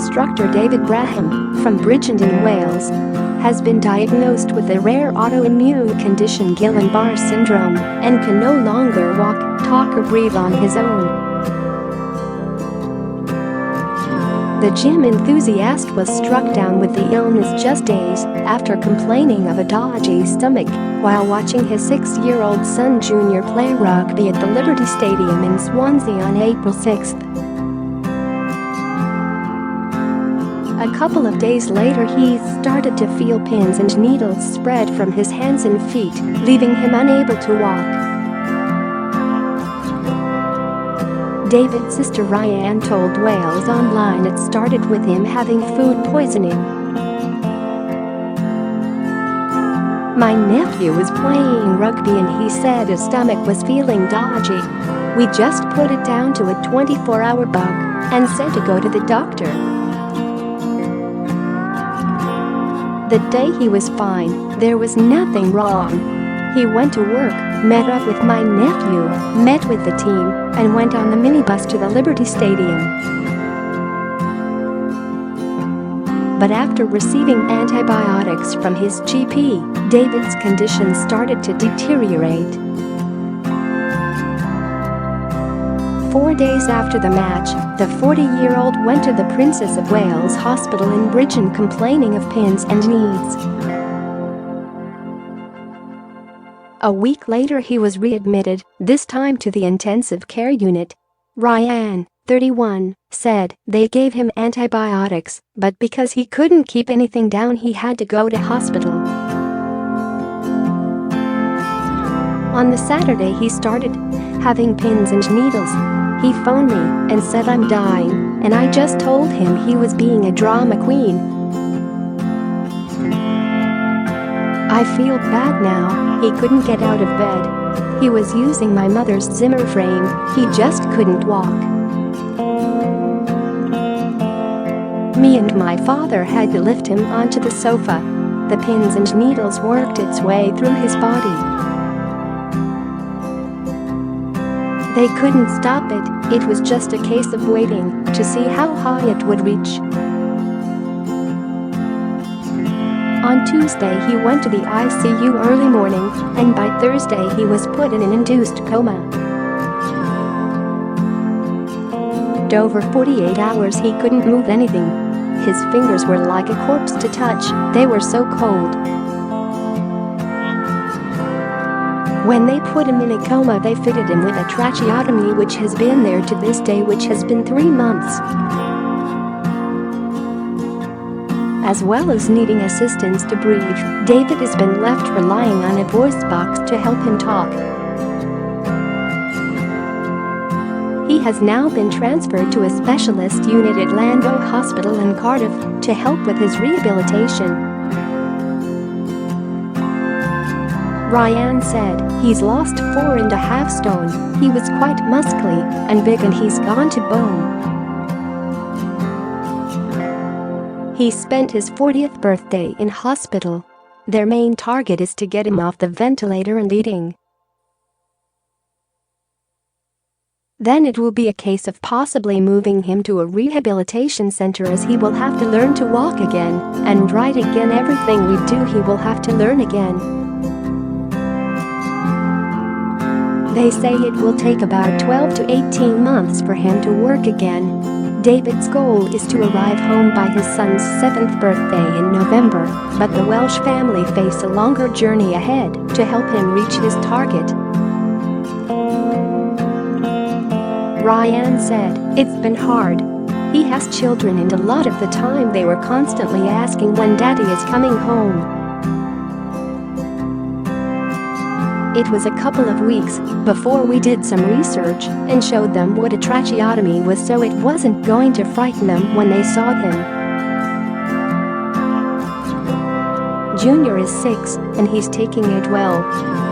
instructor David Braham, from Bridgend in Wales, has been diagnosed with the rare autoimmune condition Guillain-Barré syndrome and can no longer walk, talk or breathe on his own. The gym enthusiast was struck down with the illness just days after complaining of a dodgy stomach while watching his 6-year-old son Junior play rugby at the Liberty Stadium in Swansea on April 6. A couple of days later he started to feel pins and needles spread from his hands and feet, leaving him unable to walk. David's sister Rhianne told Wales Online it started with him having food poisoning. "My nephew was playing rugby and he said his stomach was feeling dodgy. We just put it down to a 24-hour bug and said to go to the doctor. The day he was fine, there was nothing wrong. He went to work, met up with my nephew, met with the team, and went on the minibus to the Liberty Stadium. But after receiving antibiotics from his GP, David's condition started to deteriorate. 4 days after the match, the 40-year-old went to the Princess of Wales Hospital in Bridgend complaining of pins and needs. A week later he was readmitted, this time to the intensive care unit. Rhianne, 31, said they gave him antibiotics, but because he couldn't keep anything down he had to go to hospital. On the Saturday he started having pins and needles. He phoned me and said I'm dying, and I just told him he was being a drama queen. I feel bad now. He couldn't get out of bed. He was using my mother's Zimmer frame, he just couldn't walk. Me and my father had to lift him onto the sofa. The pins and needles worked its way through his body. They couldn't stop it, it was just a case of waiting to see how high it would reach. On Tuesday he went to the ICU early morning, and by Thursday he was put in an induced coma. Over 48 hours he couldn't move anything. His fingers were like a corpse to touch, they were so cold. When they put him in a coma they fitted him with a tracheotomy which has been there to this day, which has been 3 months. As well as needing assistance to breathe, David has been left relying on a voice box to help him talk. He has now been transferred to a specialist unit at Llandough Hospital in Cardiff to help with his rehabilitation. Rhianne said, "He's lost 4.5 stone, he was quite muscly and big and he's gone to bone." He spent his 40th birthday in hospital. Their main target is to get him off the ventilator and eating. Then it will be a case of possibly moving him to a rehabilitation center, as he will have to learn to walk again and write again. Everything we do he will have to learn again. They say it will take about 12 to 18 months for him to work again. David's goal is to arrive home by his son's 7th birthday in November, but the Welsh family face a longer journey ahead to help him reach his target. Rhianne said, "It's been hard. He has children and a lot of the time they were constantly asking when Daddy is coming home. It was a couple of weeks before we did some research and showed them what a tracheotomy was, so it wasn't going to frighten them when they saw him. Junior is 6 and he's taking it well.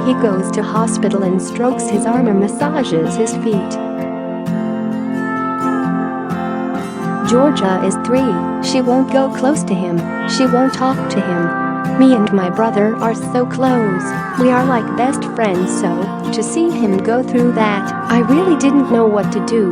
He goes to hospital and strokes his arm or massages his feet. Georgia is 3, she won't go close to him, she won't talk to him. Me and my brother are so close, we are like best friends, so to see him go through that, I really didn't know what to do."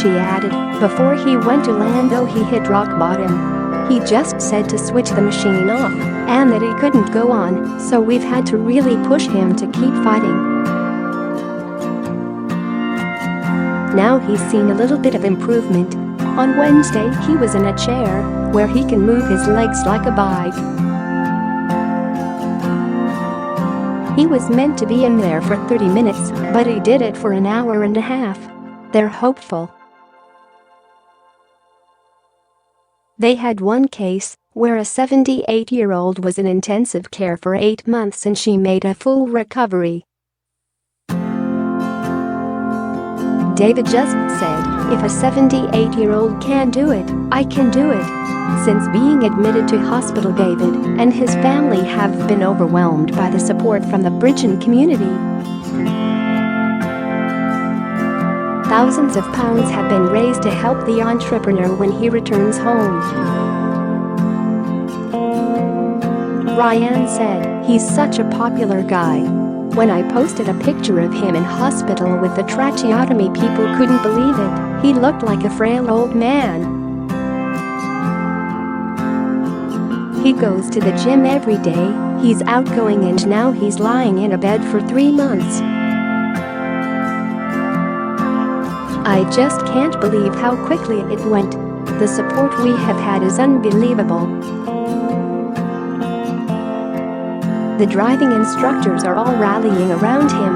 she added. Before he went to Llandough he hit rock bottom. He just said to switch the machine off and that he couldn't go on, so we've had to really push him to keep fighting. Now he's seen a little bit of improvement. On Wednesday he was in a chair where he can move his legs like a bike. He was meant to be in there for 30 minutes, but he did it for an hour and a half. They're hopeful. They had one case where a 78-year-old was in intensive care for 8 months and she made a full recovery. David just said, "If a 78-year-old can do it, I can do it." Since being admitted to hospital, David and his family have been overwhelmed by the support from the Bridgend community. Thousands of pounds have been raised to help the entrepreneur when he returns home. Rhianne said, "He's such a popular guy. When I posted a picture of him in hospital with the tracheotomy, people couldn't believe it. He looked like a frail old man. He goes to the gym every day, he's outgoing, and now he's lying in a bed for 3 months. I just can't believe how quickly it went. The support we have had is unbelievable. The driving instructors are all rallying around him.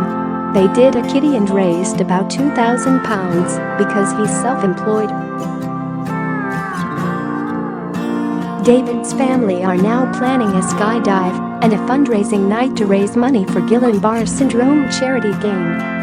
They did a kitty and raised about £2,000 because he's self-employed." David's family are now planning a skydive and a fundraising night to raise money for Guillain-Barré syndrome charity game.